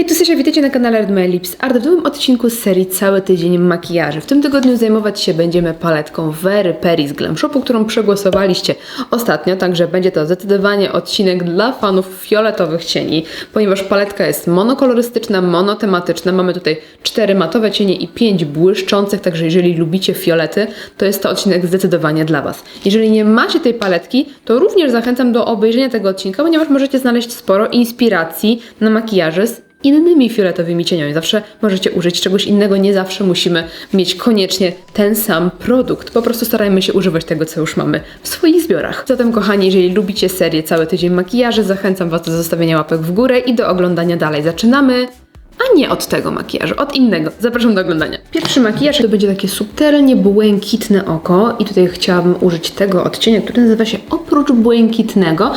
Hej, tu Sasha, witajcie na kanale Art My Lips Art w nowym odcinku z serii Cały tydzień makijaży. W tym tygodniu zajmować się będziemy paletką Very Perry z Glam Shopu, którą przegłosowaliście ostatnio, także będzie to zdecydowanie odcinek dla fanów fioletowych cieni, ponieważ paletka jest monokolorystyczna, monotematyczna. Mamy tutaj 4 matowe cienie i 5 błyszczących, także jeżeli lubicie fiolety, to jest to odcinek zdecydowanie dla Was. Jeżeli nie macie tej paletki, to również zachęcam do obejrzenia tego odcinka, ponieważ możecie znaleźć sporo inspiracji na makijaże z innymi fioletowymi cieniami. Zawsze możecie użyć czegoś innego, nie zawsze musimy mieć koniecznie ten sam produkt. Po prostu starajmy się używać tego, co już mamy w swoich zbiorach. Zatem kochani, jeżeli lubicie serię Cały tydzień makijaży, zachęcam Was do zostawienia łapek w górę i do oglądania dalej. Zaczynamy! A nie od tego makijażu, od innego. Zapraszam do oglądania. Pierwszy makijaż to będzie takie subtelnie błękitne oko i tutaj chciałabym użyć tego odcienia, który nazywa się Oprócz błękitnego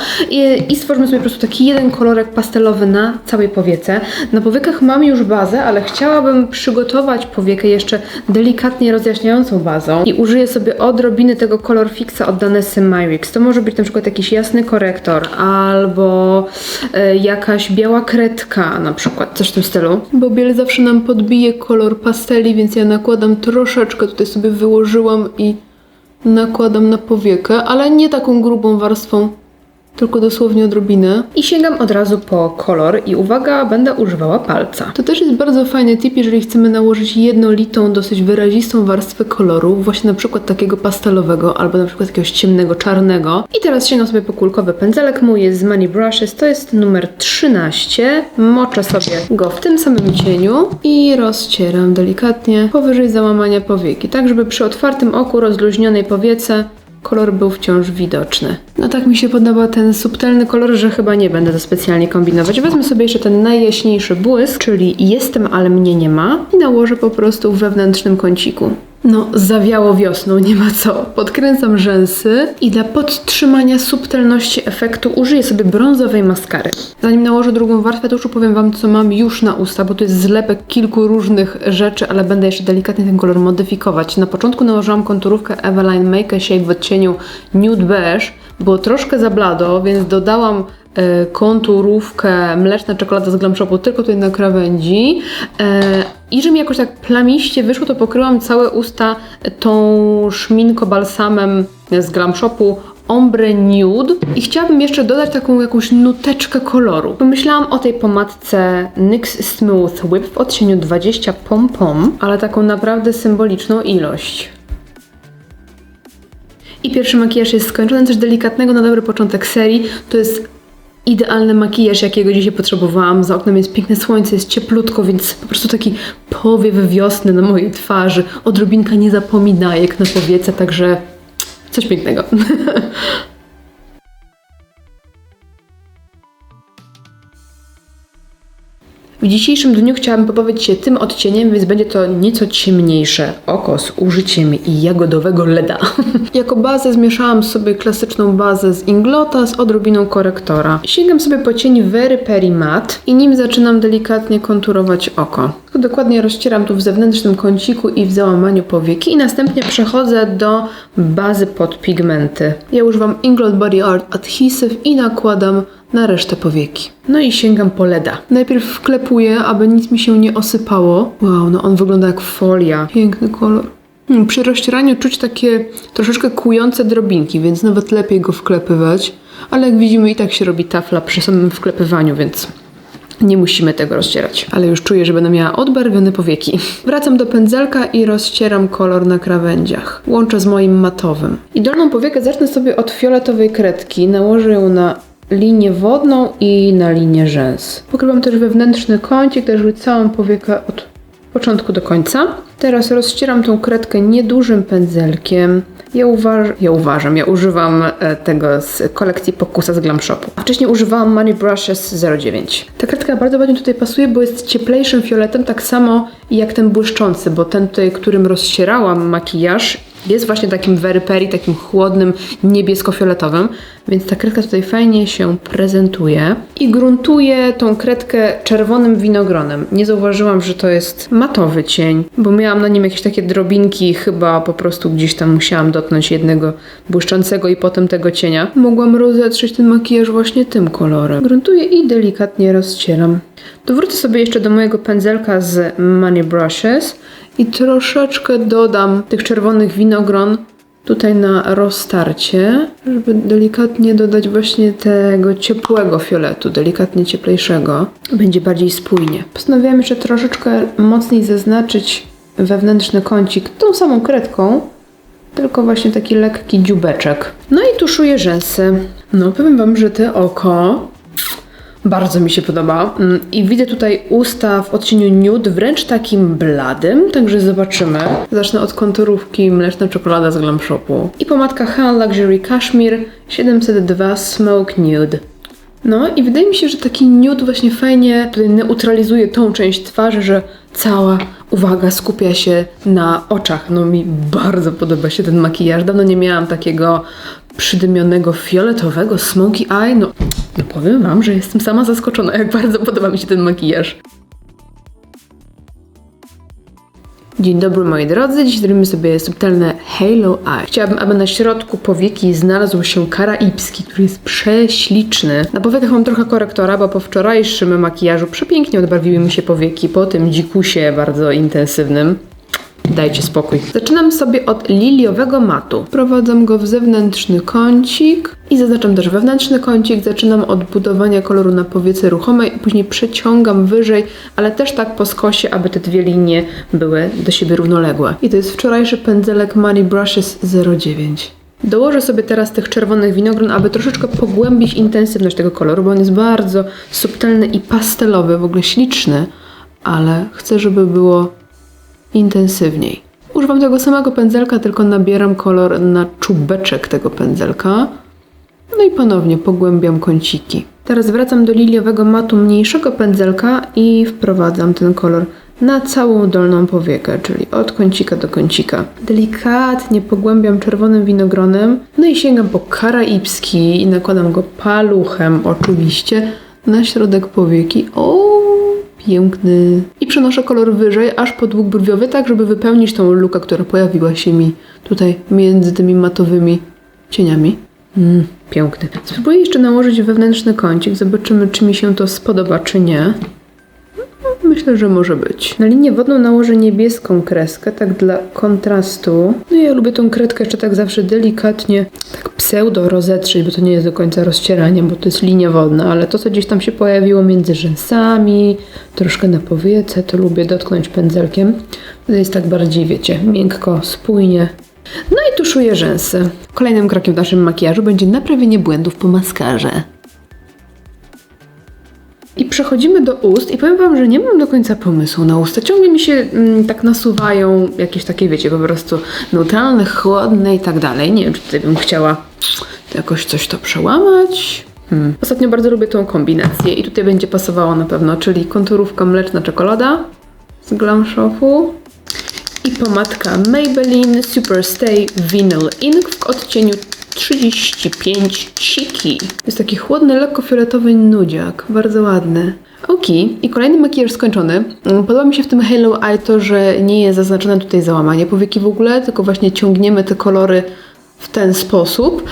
i stworzymy sobie po prostu taki jeden kolorek pastelowy na całej powiece. Na powiekach mam już bazę, ale chciałabym przygotować powiekę jeszcze delikatnie rozjaśniającą bazą i użyję sobie odrobiny tego Color Fixa od Danessy Myricks. To może być na przykład jakiś jasny korektor albo jakaś biała kredka na przykład, coś w tym stylu. Bo biel zawsze nam podbije kolor pasteli, więc ja nakładam troszeczkę, tutaj sobie wyłożyłam i nakładam na powiekę, ale nie taką grubą warstwą, tylko dosłownie odrobinę. I sięgam od razu po kolor i uwaga, będę używała palca. To też jest bardzo fajny tip, jeżeli chcemy nałożyć jednolitą, dosyć wyrazistą warstwę koloru, właśnie na przykład takiego pastelowego, albo na przykład jakiegoś ciemnego, czarnego. I teraz sięgam sobie po kulkowy pędzelek, mój jest z Many Brushes, to jest numer 13. Moczę sobie go w tym samym cieniu i rozcieram delikatnie powyżej załamania powieki, tak żeby przy otwartym oku, rozluźnionej powiece kolor był wciąż widoczny. No tak mi się podoba ten subtelny kolor, że chyba nie będę to specjalnie kombinować. Wezmę sobie jeszcze ten najjaśniejszy błysk, czyli Jestem, ale mnie nie ma i nałożę po prostu w wewnętrznym kąciku. No, zawiało wiosną, nie ma co. Podkręcam rzęsy i dla podtrzymania subtelności efektu użyję sobie brązowej maskary. Zanim nałożę drugą warstwę, to już opowiem Wam, co mam już na usta, bo to jest zlepek kilku różnych rzeczy, ale będę jeszcze delikatnie ten kolor modyfikować. Na początku nałożyłam konturówkę Eveline Make a Shape w odcieniu Nude Beige. Było troszkę za blado, więc dodałam konturówkę Mleczna Czekolada z Glam Shopu tylko tutaj na krawędzi i że mi jakoś tak plamiście wyszło, to pokryłam całe usta tą szminką balsamem z Glam Shopu Ombre Nude i chciałabym jeszcze dodać taką jakąś nuteczkę koloru. Pomyślałam o tej pomadce NYX Smooth Whip w odcieniu 20 Pom Pom, ale taką naprawdę symboliczną ilość. I pierwszy makijaż jest skończony, coś delikatnego na dobry początek serii. To jest idealny makijaż, jakiego dzisiaj potrzebowałam. Za oknem jest piękne słońce, jest cieplutko, więc po prostu taki powiew wiosny na mojej twarzy. Odrobinka niezapominajek na powiece, także coś pięknego. W dzisiejszym dniu chciałabym pobawić się tym odcieniem, więc będzie to nieco ciemniejsze oko z użyciem jagodowego leda. Jako bazę zmieszałam sobie klasyczną bazę z Inglota z odrobiną korektora. Sięgam sobie po cień Very Perry Matte i nim zaczynam delikatnie konturować oko. Dokładnie rozcieram tu w zewnętrznym kąciku i w załamaniu powieki i następnie przechodzę do bazy pod pigmenty. Ja używam Inglot Body Art Adhesive i nakładam na resztę powieki. No i sięgam po leda. Najpierw wklepuję, aby nic mi się nie osypało. Wow, no on wygląda jak folia. Piękny kolor. Przy rozcieraniu czuć takie troszeczkę kłujące drobinki, więc nawet lepiej go wklepywać. Ale jak widzimy, i tak się robi tafla przy samym wklepywaniu, więc nie musimy tego rozcierać. Ale już czuję, że będę miała odbarwione powieki. Wracam do pędzelka i rozcieram kolor na krawędziach. Łączę z moim matowym. I dolną powiekę zacznę sobie od fioletowej kredki. Nałożę ją na linię wodną i na linię rzęs. Pokrywam też wewnętrzny kącik, też całą powiekę od początku do końca. Teraz rozcieram tą kredkę niedużym pędzelkiem. Ja używam tego z kolekcji Pokusa z Glam Shopu. Wcześniej używałam Many Brushes 09. Ta kredka bardzo ładnie tutaj pasuje, bo jest cieplejszym fioletem, tak samo jak ten błyszczący, bo ten tutaj, którym rozcierałam makijaż, jest właśnie takim Very Perry, takim chłodnym, niebiesko-fioletowym, więc ta kredka tutaj fajnie się prezentuje. I gruntuję tą kredkę czerwonym winogronem. Nie zauważyłam, że to jest matowy cień, bo miałam na nim jakieś takie drobinki, chyba po prostu gdzieś tam musiałam dotknąć jednego błyszczącego i potem tego cienia. Mogłam rozetrzeć ten makijaż właśnie tym kolorem. Gruntuję i delikatnie rozcieram. To wrócę sobie jeszcze do mojego pędzelka z Money Brushes i troszeczkę dodam tych czerwonych winogron tutaj na roztarcie, żeby delikatnie dodać właśnie tego ciepłego fioletu, delikatnie cieplejszego. Będzie bardziej spójnie. Postanowiłam jeszcze troszeczkę mocniej zaznaczyć wewnętrzny kącik tą samą kredką, tylko właśnie taki lekki dziubeczek. No i tuszuję rzęsy. No powiem wam, że to oko bardzo mi się podoba. I widzę tutaj usta w odcieniu nude, wręcz takim bladym, także zobaczymy. Zacznę od konturówki Mleczna Czekolada z Glam Shopu. I pomadka Han Luxury Cashmere 702 Smoke Nude. No i wydaje mi się, że taki nude właśnie fajnie tutaj neutralizuje tą część twarzy, że cała uwaga skupia się na oczach. No mi bardzo podoba się ten makijaż. Dawno nie miałam takiego przydymionego fioletowego smoky eye. No powiem wam, że jestem sama zaskoczona, jak bardzo podoba mi się ten makijaż. Dzień dobry moi drodzy, dziś zrobimy sobie subtelne Halo Eye. Chciałabym, aby na środku powieki znalazł się karaibski, który jest prześliczny. Na powiekach mam trochę korektora, bo po wczorajszym makijażu przepięknie odbarwiły mi się powieki, po tym dzikusie bardzo intensywnym. Dajcie spokój. Zaczynam sobie od liliowego matu. Wprowadzam go w zewnętrzny kącik i zaznaczam też wewnętrzny kącik. Zaczynam od budowania koloru na powiece ruchomej i później przeciągam wyżej, ale też tak po skosie, aby te dwie linie były do siebie równoległe. I to jest wczorajszy pędzelek Money Brushes 09. Dołożę sobie teraz tych czerwonych winogron, aby troszeczkę pogłębić intensywność tego koloru, bo on jest bardzo subtelny i pastelowy, w ogóle śliczny, ale chcę, żeby było intensywniej. Używam tego samego pędzelka, tylko nabieram kolor na czubeczek tego pędzelka. No i ponownie pogłębiam kąciki. Teraz wracam do liliowego matu mniejszego pędzelka i wprowadzam ten kolor na całą dolną powiekę, czyli od kącika do kącika. Delikatnie pogłębiam czerwonym winogronem, no i sięgam po karaibski i nakładam go paluchem oczywiście na środek powieki. Piękny. I przenoszę kolor wyżej, aż pod łuk brwiowy, tak żeby wypełnić tą lukę, która pojawiła się mi tutaj między tymi matowymi cieniami. Piękny. Spróbuję jeszcze nałożyć wewnętrzny kącik. Zobaczymy, czy mi się to spodoba, czy nie. Myślę, że może być. Na linię wodną nałożę niebieską kreskę, tak dla kontrastu. No ja lubię tą kredkę jeszcze tak zawsze delikatnie, tak pseudo rozetrzeć, bo to nie jest do końca rozcieranie, bo to jest linia wodna, ale to, co gdzieś tam się pojawiło między rzęsami, troszkę na powiece, to lubię dotknąć pędzelkiem. To jest tak bardziej, wiecie, miękko, spójnie. No i tuszuję rzęsy. Kolejnym krokiem w naszym makijażu będzie naprawienie błędów po maskarze. I przechodzimy do ust i powiem wam, że nie mam do końca pomysłu na usta. Ciągle mi się tak nasuwają jakieś takie, wiecie, po prostu neutralne, chłodne i tak dalej. Nie wiem, czy tutaj bym chciała jakoś coś to przełamać. Ostatnio bardzo lubię tą kombinację i tutaj będzie pasowało na pewno, czyli konturówka Mleczna Czekolada z Glam Shopu i pomadka Maybelline Superstay Vinyl Ink w odcieniu 35 Chiki. Jest taki chłodny, lekko fioletowy nudziak. Bardzo ładny. Ok, i kolejny makijaż skończony. Podoba mi się w tym Halo Eye to, że nie jest zaznaczone tutaj załamanie powieki w ogóle, tylko właśnie ciągniemy te kolory w ten sposób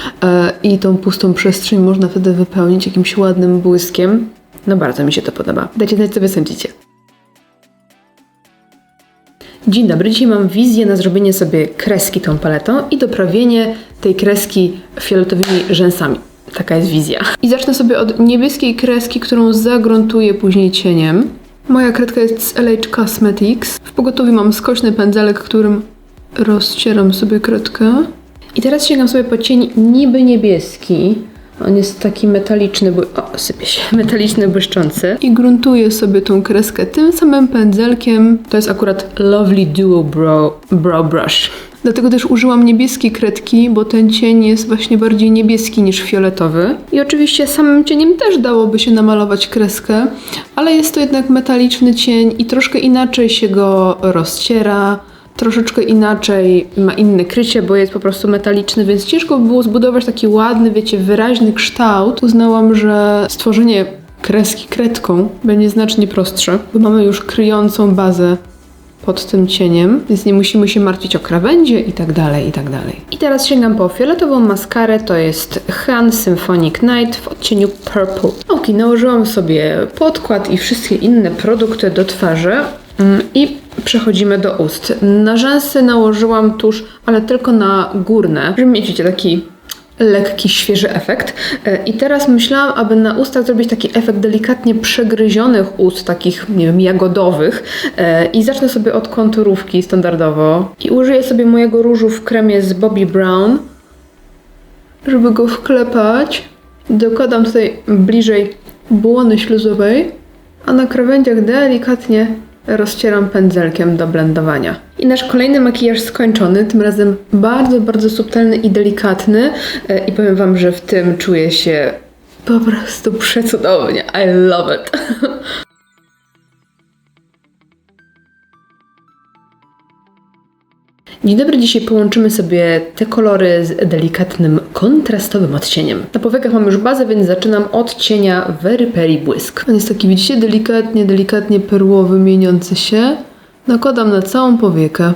i tą pustą przestrzeń można wtedy wypełnić jakimś ładnym błyskiem. No bardzo mi się to podoba. Dajcie znać, co wy sądzicie. Dzień dobry, dzisiaj mam wizję na zrobienie sobie kreski tą paletą i doprawienie tej kreski fioletowymi rzęsami. Taka jest wizja. I zacznę sobie od niebieskiej kreski, którą zagruntuję później cieniem. Moja kredka jest z LH Cosmetics. W pogotowiu mam skośny pędzelek, którym rozcieram sobie kredkę. I teraz sięgam sobie po cień niby niebieski. On jest taki metaliczny, sypie się, metaliczny, błyszczący. I gruntuję sobie tą kreskę tym samym pędzelkiem. To jest akurat Lovely Duo Brow Brush. Dlatego też użyłam niebieskiej kredki, bo ten cień jest właśnie bardziej niebieski niż fioletowy. I oczywiście samym cieniem też dałoby się namalować kreskę, ale jest to jednak metaliczny cień i troszkę inaczej się go rozciera. Troszeczkę inaczej ma inne krycie, bo jest po prostu metaliczny, więc ciężko by było zbudować taki ładny, wiecie, wyraźny kształt. Uznałam, że stworzenie kreski kredką będzie znacznie prostsze, bo mamy już kryjącą bazę pod tym cieniem, więc nie musimy się martwić o krawędzie i tak dalej, i tak dalej. I teraz sięgam po fioletową maskarę, to jest Han Symphonic Night w odcieniu Purple. Ok, nałożyłam sobie podkład i wszystkie inne produkty do twarzy i przechodzimy do ust. Na rzęsy nałożyłam tusz, ale tylko na górne, żeby mieć, wiecie, taki lekki, świeży efekt. I teraz myślałam, aby na ustach zrobić taki efekt delikatnie przegryzionych ust, takich, nie wiem, jagodowych. I zacznę sobie od konturówki standardowo. I użyję sobie mojego różu w kremie z Bobbi Brown, żeby go wklepać. Dokładam tutaj bliżej błony śluzowej, a na krawędziach delikatnie rozcieram pędzelkiem do blendowania. I nasz kolejny makijaż skończony, tym razem bardzo, bardzo subtelny i delikatny. I powiem wam, że w tym czuję się po prostu przecudownie. I love it. Dzień dobry, dzisiaj połączymy sobie te kolory z delikatnym, kontrastowym odcieniem. Na powiekach mam już bazę, więc zaczynam od cienia Very Peri Błysk. On jest taki, widzicie, delikatnie perłowy, mieniący się. Nakładam na całą powiekę.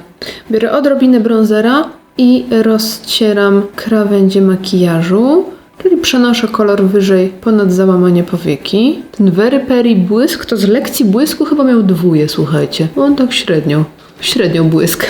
Biorę odrobinę bronzera i rozcieram krawędzie makijażu, czyli przenoszę kolor wyżej ponad załamanie powieki. Ten Very Peri Błysk to z lekcji błysku chyba miał 2, słuchajcie. On tak średnio błysk.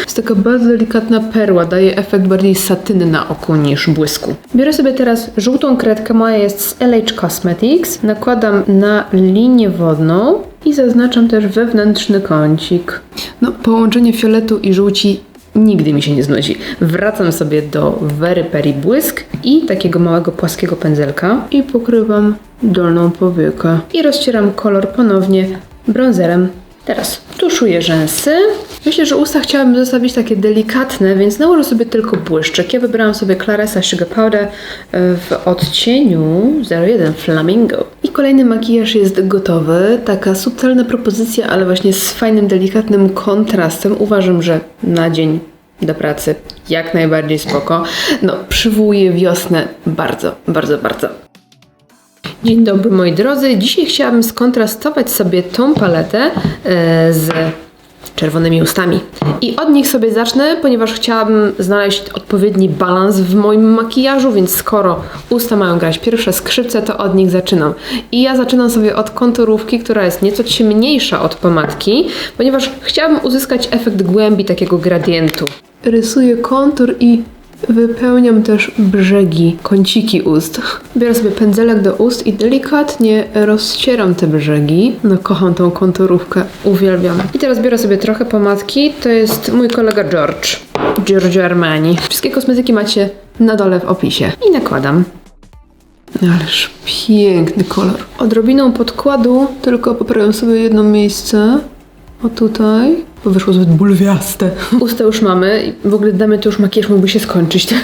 Jest taka bardzo delikatna perła, daje efekt bardziej satyny na oko niż błysku. Biorę sobie teraz żółtą kredkę, moja jest z LH Cosmetics. Nakładam na linię wodną i zaznaczam też wewnętrzny kącik. No, połączenie fioletu i żółci nigdy mi się nie znudzi. Wracam sobie do Very Peri Błysk i takiego małego płaskiego pędzelka i pokrywam dolną powiekę. I rozcieram kolor ponownie bronzerem. Teraz tuszuję rzęsy. Myślę, że usta chciałabym zostawić takie delikatne, więc nałożę sobie tylko błyszczyk. Ja wybrałam sobie Claresa Sugar Powder w odcieniu 01 Flamingo. I kolejny makijaż jest gotowy. Taka subtelna propozycja, ale właśnie z fajnym, delikatnym kontrastem. Uważam, że na dzień do pracy jak najbardziej spoko. No, przywołuje wiosnę bardzo, bardzo, bardzo. Dzień dobry, moi drodzy. Dzisiaj chciałabym skontrastować sobie tą paletę z czerwonymi ustami. I od nich sobie zacznę, ponieważ chciałabym znaleźć odpowiedni balans w moim makijażu, więc skoro usta mają grać pierwsze skrzypce, to od nich zaczynam. I ja zaczynam sobie od konturówki, która jest nieco ciemniejsza od pomadki, ponieważ chciałabym uzyskać efekt głębi, takiego gradientu. Rysuję kontur i wypełniam też brzegi, kąciki ust. Biorę sobie pędzelek do ust i delikatnie rozcieram te brzegi. No, kocham tą konturówkę, uwielbiam. I teraz biorę sobie trochę pomadki, to jest mój kolega Giorgio Armani. Wszystkie kosmetyki macie na dole w opisie. I nakładam. Ależ piękny kolor. Odrobiną podkładu tylko poprawiam sobie jedno miejsce. O tutaj. Bo wyszło zbyt bulwiaste. Usta już mamy i w ogóle damy to już makijaż mógłby się skończyć.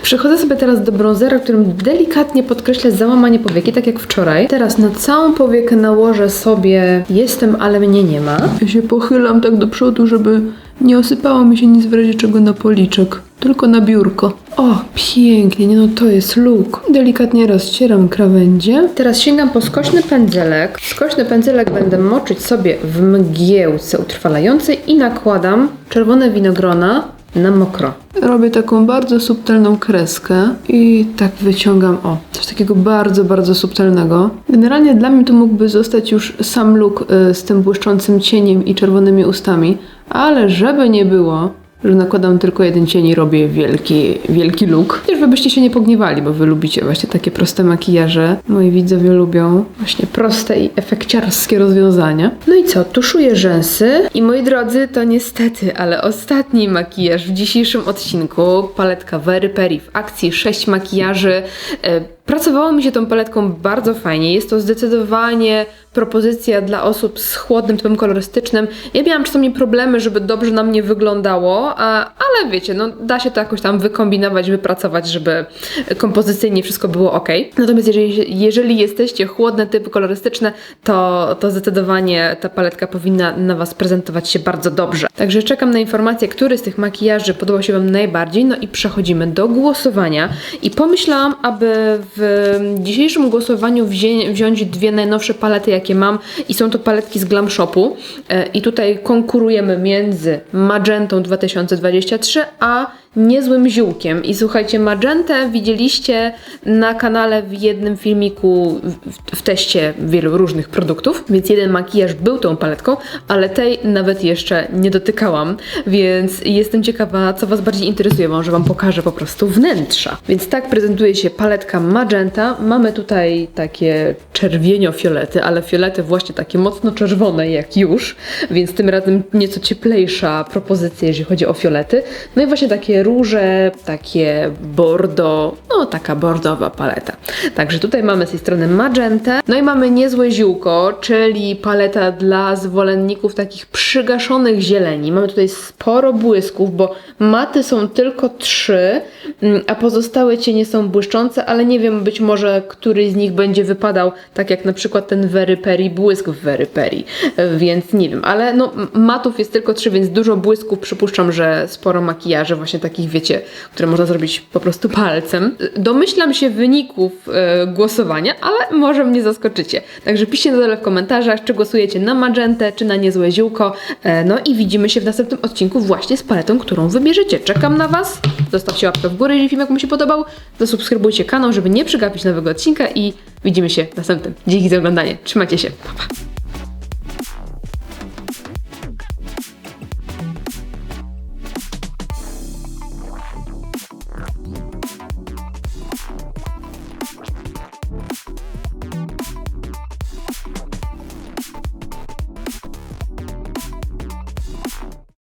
Przechodzę sobie teraz do bronzera, którym delikatnie podkreślę załamanie powieki, tak jak wczoraj. Teraz na całą powiekę nałożę sobie Jestem, ale mnie nie ma. Ja się pochylam tak do przodu, żeby nie osypało mi się nic w razie czego na policzek. Tylko na biurko. O, pięknie, nie no to jest look. Delikatnie rozcieram krawędzie. Teraz sięgam po skośny pędzelek. Skośny pędzelek będę moczyć sobie w mgiełce utrwalającej i nakładam czerwone winogrona na mokro. Robię taką bardzo subtelną kreskę i tak wyciągam, o, coś takiego bardzo, bardzo subtelnego. Generalnie dla mnie to mógłby zostać już sam look z tym błyszczącym cieniem i czerwonymi ustami, ale żeby nie było, że nakładam tylko jeden cień i robię wielki look. Też wy byście się nie pogniewali, bo wy lubicie właśnie takie proste makijaże. Moi widzowie lubią właśnie proste i efekciarskie rozwiązania. No i co? Tuszuję rzęsy i moi drodzy, to niestety, ale ostatni makijaż w dzisiejszym odcinku. Paletka Very Peri w akcji 6 makijaży. Pracowało mi się tą paletką bardzo fajnie. Jest to zdecydowanie propozycja dla osób z chłodnym typem kolorystycznym. Ja miałam czasami problemy, żeby dobrze na mnie wyglądało, ale wiecie, no da się to jakoś tam wykombinować, wypracować, żeby kompozycyjnie wszystko było ok. Natomiast jeżeli jesteście chłodne typy kolorystyczne, to zdecydowanie ta paletka powinna na Was prezentować się bardzo dobrze. Także czekam na informację, który z tych makijaży podobał się Wam najbardziej. No i przechodzimy do głosowania. I pomyślałam, aby w dzisiejszym głosowaniu wziąć dwie najnowsze palety, jakie mam i są to paletki z Glam Shopu i tutaj konkurujemy między Magentą 2023 a Niezłym Ziółkiem. I słuchajcie, Magentę widzieliście na kanale w jednym filmiku w teście wielu różnych produktów, więc jeden makijaż był tą paletką, ale tej nawet jeszcze nie dotykałam, więc jestem ciekawa, co Was bardziej interesuje. Może Wam pokażę po prostu wnętrza. Więc tak prezentuje się paletka Magenta. Mamy tutaj takie czerwienio-fiolety, ale fiolety właśnie takie mocno czerwone jak już, więc tym razem nieco cieplejsza propozycja, jeżeli chodzi o fiolety. No i właśnie takie róże, takie bordo, no taka bordowa paleta. Także tutaj mamy z tej strony magentę, no i mamy Niezłe Ziółko, czyli paleta dla zwolenników takich przygaszonych zieleni. Mamy tutaj sporo błysków, bo maty są tylko 3, a pozostałe cienie są błyszczące, ale nie wiem, być może któryś z nich będzie wypadał, tak jak na przykład ten Very Peri, błysk w Very Peri, więc nie wiem, ale no matów jest tylko 3, więc dużo błysków, przypuszczam, że sporo makijaży właśnie takich, wiecie, które można zrobić po prostu palcem. Domyślam się wyników głosowania, ale może mnie zaskoczycie. Także piszcie na dole w komentarzach, czy głosujecie na Magentę, czy na Niezłe Ziółko. No i widzimy się w następnym odcinku właśnie z paletą, którą wybierzecie. Czekam na Was. Zostawcie łapkę w górę, jeżeli film Wam się podobał. Zasubskrybujcie kanał, żeby nie przegapić nowego odcinka i widzimy się w następnym. Dzięki za oglądanie. Trzymajcie się. Pa, pa.